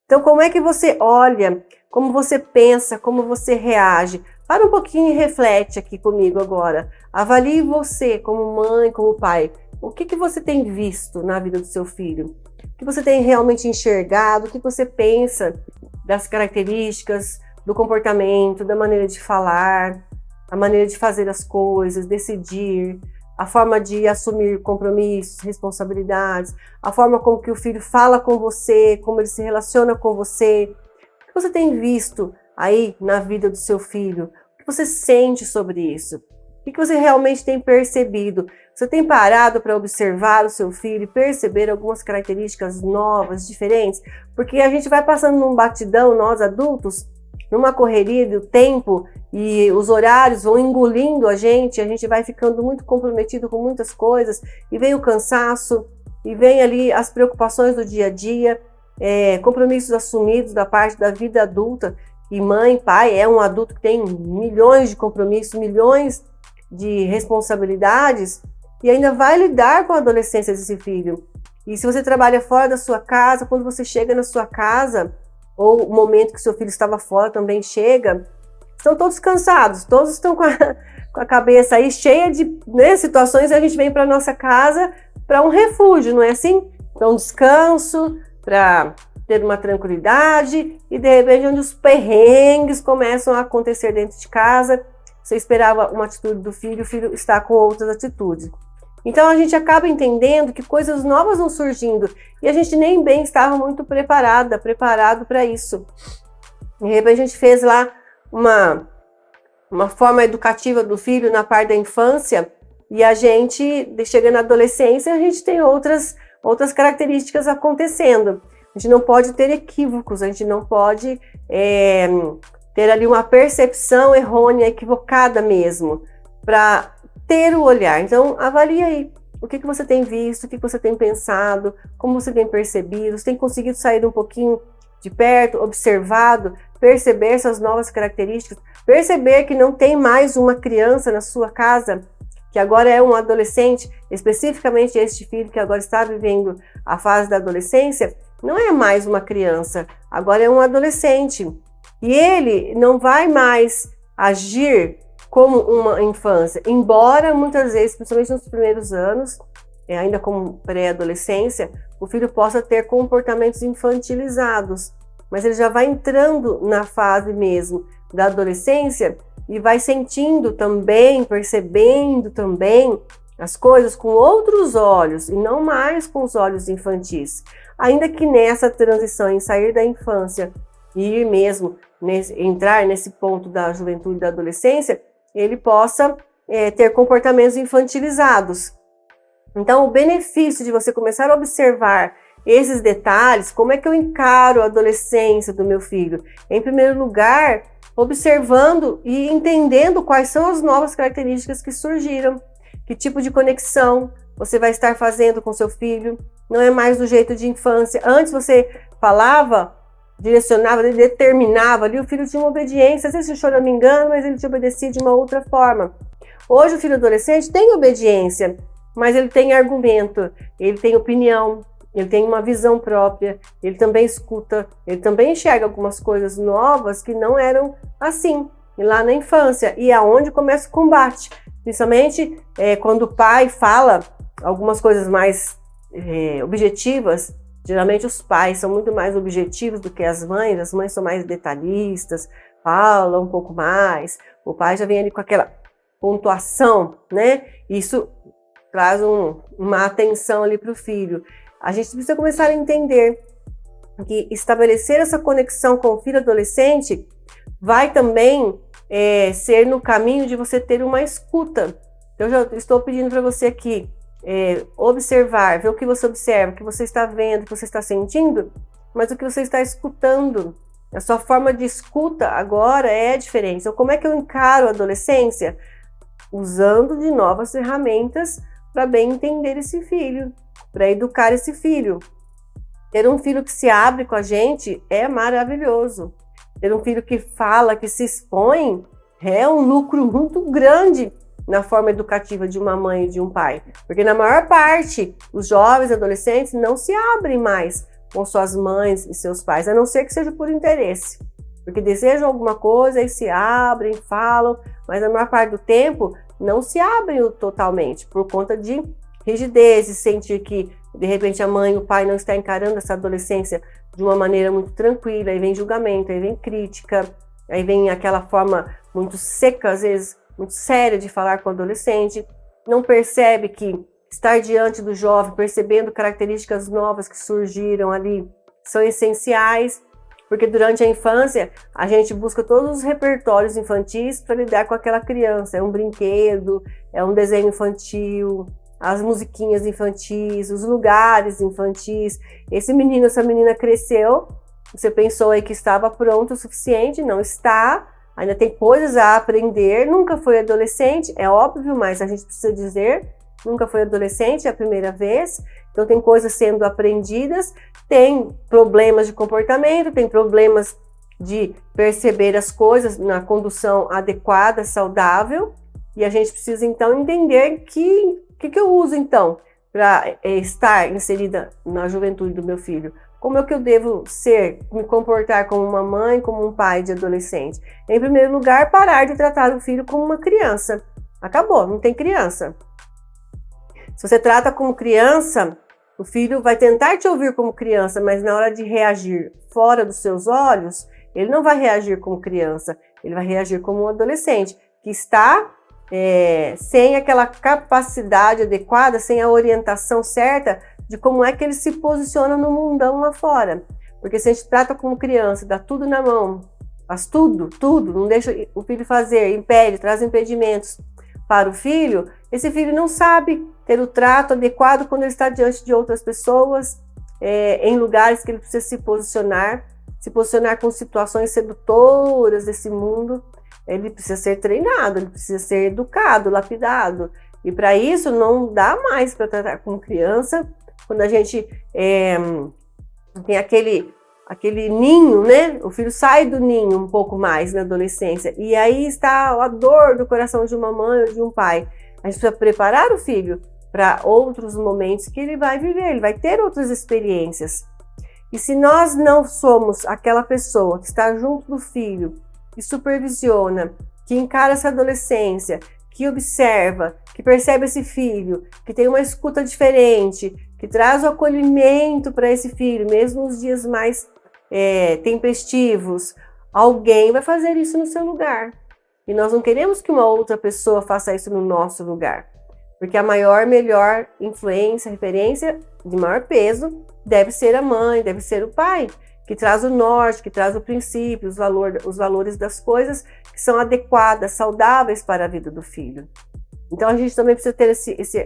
Então, como é que você olha, como você pensa, como você reage? Para um pouquinho e reflete aqui comigo agora. Avalie você como mãe, como pai. O que você tem visto na vida do seu filho? O que você tem realmente enxergado? O que você pensa das características, do comportamento, da maneira de falar, a maneira de fazer as coisas, decidir, a forma de assumir compromissos, responsabilidades, a forma como que o filho fala com você, como ele se relaciona com você. O que você tem visto aí na vida do seu filho? O que você sente sobre isso? O que você realmente tem percebido? Você tem parado para observar o seu filho e perceber algumas características novas, diferentes? Porque a gente vai passando num batidão, nós adultos, numa correria do tempo, e os horários vão engolindo a gente vai ficando muito comprometido com muitas coisas, e vem o cansaço, e vem ali as preocupações do dia a dia, compromissos assumidos da parte da vida adulta, e mãe, pai é um adulto que tem milhões de compromissos, milhões de responsabilidades, e ainda vai lidar com a adolescência desse filho. E se você trabalha fora da sua casa, quando você chega na sua casa, ou o momento que seu filho estava fora também chega, estão todos cansados, todos estão com a cabeça aí cheia de situações, e a gente vem para nossa casa para um refúgio, não é assim? Para um descanso, para ter uma tranquilidade, e de repente onde os perrengues começam a acontecer dentro de casa, você esperava uma atitude do filho, o filho está com outras atitudes. Então a gente acaba entendendo que coisas novas vão surgindo e a gente nem bem estava muito preparado para isso. De repente a gente fez lá uma forma educativa do filho na parte da infância, e a gente, chegando na adolescência, a gente tem outras características acontecendo. A gente não pode ter equívocos, a gente não pode ter ali uma percepção errônea, equivocada mesmo, para ter o olhar. Então, avalie aí o que você tem visto, o que você tem pensado, como você tem percebido, você tem conseguido sair um pouquinho de perto, observado, perceber essas novas características, perceber que não tem mais uma criança na sua casa, que agora é um adolescente, especificamente este filho que agora está vivendo a fase da adolescência, não é mais uma criança, agora é um adolescente. E ele não vai mais agir como uma infância, embora muitas vezes, principalmente nos primeiros anos, ainda como pré-adolescência, o filho possa ter comportamentos infantilizados, mas ele já vai entrando na fase mesmo da adolescência e vai sentindo também, percebendo também as coisas com outros olhos e não mais com os olhos infantis. Ainda que nessa transição em sair da infância e ir mesmo entrar nesse ponto da juventude e da adolescência, ele possa ter comportamentos infantilizados. Então, o benefício de você começar a observar esses detalhes, como é que eu encaro a adolescência do meu filho? Em primeiro lugar, observando e entendendo quais são as novas características que surgiram, que tipo de conexão você vai estar fazendo com seu filho, não é mais do jeito de infância. Antes você falava, direcionava, determinava ali, o filho tinha uma obediência, às vezes, se eu não me engano, mas ele te obedecia de uma outra forma. Hoje o filho adolescente tem obediência, mas ele tem argumento, ele tem opinião, ele tem uma visão própria, ele também escuta, ele também enxerga algumas coisas novas que não eram assim lá na infância, e é onde começa o combate, principalmente quando o pai fala algumas coisas mais objetivas. Geralmente os pais são muito mais objetivos do que as mães são mais detalhistas, falam um pouco mais, o pai já vem ali com aquela pontuação, né? Isso traz uma atenção ali para o filho. A gente precisa começar a entender que estabelecer essa conexão com o filho adolescente vai também ser no caminho de você ter uma escuta. Eu já estou pedindo para você aqui observar, ver o que você observa, o que você está vendo, o que você está sentindo, mas o que você está escutando. A sua forma de escuta agora é diferente. Então, como é que eu encaro a adolescência? Usando de novas ferramentas para bem entender esse filho, para educar esse filho. Ter um filho que se abre com a gente é maravilhoso. Ter um filho que fala, que se expõe, é um lucro muito grande na forma educativa de uma mãe e de um pai. Porque na maior parte, os jovens e adolescentes não se abrem mais com suas mães e seus pais, a não ser que seja por interesse. Porque desejam alguma coisa e se abrem, falam, mas na maior parte do tempo não se abrem totalmente, por conta de rigidez, de sentir que de repente a mãe e o pai não estão encarando essa adolescência de uma maneira muito tranquila, aí vem julgamento, aí vem crítica, aí vem aquela forma muito seca, às vezes muito séria de falar com o adolescente, não percebe que estar diante do jovem, percebendo características novas que surgiram ali, são essenciais, porque durante a infância a gente busca todos os repertórios infantis para lidar com aquela criança, é um brinquedo, é um desenho infantil, as musiquinhas infantis, os lugares infantis. Esse menino, essa menina cresceu, você pensou aí que estava pronto o suficiente, não está, ainda tem coisas a aprender, nunca foi adolescente, é óbvio, mas a gente precisa dizer, nunca foi adolescente, é a primeira vez, então tem coisas sendo aprendidas, tem problemas de comportamento, tem problemas de perceber as coisas na condução adequada, saudável, e a gente precisa então entender que eu uso então para estar inserida na juventude do meu filho? Como é que eu devo ser, me comportar como uma mãe, como um pai de adolescente? Em primeiro lugar, parar de tratar o filho como uma criança. Acabou, não tem criança. Se você trata como criança, o filho vai tentar te ouvir como criança, mas na hora de reagir fora dos seus olhos, ele não vai reagir como criança, ele vai reagir como um adolescente, que está sem aquela capacidade adequada, sem a orientação certa de como é que ele se posiciona no mundão lá fora. Porque se a gente trata como criança, dá tudo na mão, faz tudo, não deixa o filho fazer, impede, traz impedimentos para o filho, esse filho não sabe ter o trato adequado quando ele está diante de outras pessoas, em lugares que ele precisa se posicionar com situações sedutoras desse mundo. Ele precisa ser treinado, ele precisa ser educado, lapidado. E para isso não dá mais para tratar como criança, quando a gente tem aquele ninho, né? O filho sai do ninho um pouco mais na adolescência. E aí está a dor do coração de uma mãe ou de um pai. A gente precisa preparar o filho para outros momentos que ele vai viver, ele vai ter outras experiências. E se nós não somos aquela pessoa que está junto do filho, que supervisiona, que encara essa adolescência, que observa, que percebe esse filho, que tem uma escuta diferente, que traz o acolhimento para esse filho, mesmo nos dias mais tempestivos, alguém vai fazer isso no seu lugar. E nós não queremos que uma outra pessoa faça isso no nosso lugar. Porque a maior, melhor influência, referência de maior peso deve ser a mãe, deve ser o pai, que traz o norte, que traz o princípio, os valores das coisas que são adequadas, saudáveis para a vida do filho. Então a gente também precisa ter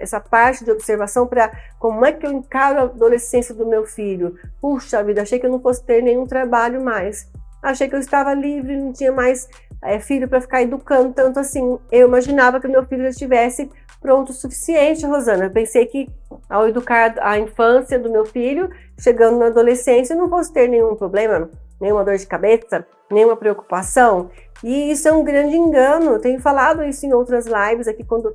essa parte de observação para como é que eu encaro a adolescência do meu filho. Puxa vida, achei que eu não fosse ter nenhum trabalho mais. Achei que eu estava livre, não tinha mais filho para ficar educando tanto assim. Eu imaginava que o meu filho já estivesse pronto o suficiente, Rosana. Eu pensei que ao educar a infância do meu filho, chegando na adolescência, eu não fosse ter nenhum problema, nenhuma dor de cabeça, nenhuma preocupação. E isso é um grande engano. Eu tenho falado isso em outras lives aqui quando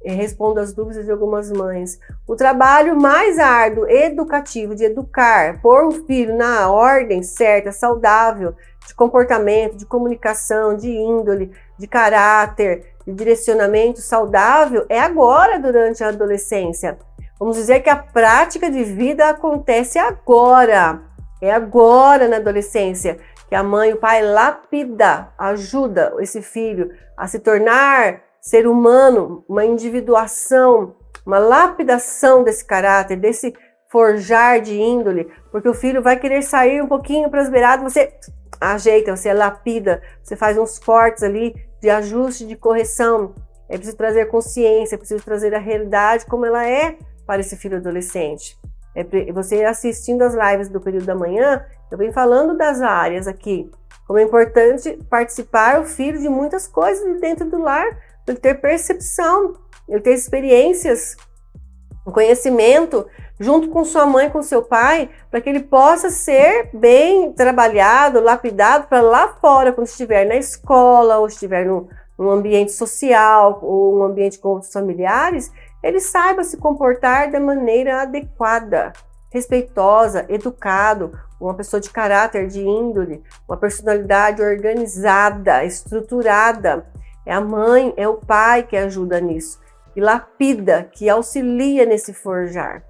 respondo as dúvidas de algumas mães. O trabalho mais árduo, educativo, de educar, pôr o filho na ordem certa, saudável, de comportamento, de comunicação, de índole, de caráter, de direcionamento saudável, é agora, durante a adolescência. Vamos dizer que a prática de vida acontece agora. É agora, na adolescência, que a mãe e o pai lapida, ajuda esse filho a se tornar ser humano, uma individuação, uma lapidação desse caráter, desse forjar de índole, porque o filho vai querer sair um pouquinho para as beiradas, você ajeita, você lapida, você faz uns cortes ali de ajuste, de correção. É preciso trazer consciência, é preciso trazer a realidade como ela é para esse filho adolescente. Você assistindo as lives do período da manhã, eu venho falando das áreas aqui, como é importante participar o filho de muitas coisas dentro do lar, para ele ter percepção, ele ter experiências, conhecimento, junto com sua mãe, com seu pai, para que ele possa ser bem trabalhado, lapidado, para lá fora, quando estiver na escola, ou estiver num ambiente social, ou um ambiente com outros familiares, ele saiba se comportar da maneira adequada. respeitosa, educado, uma pessoa de caráter, de índole, uma personalidade organizada, estruturada. É a mãe, é o pai que ajuda nisso, que lapida, que auxilia nesse forjar.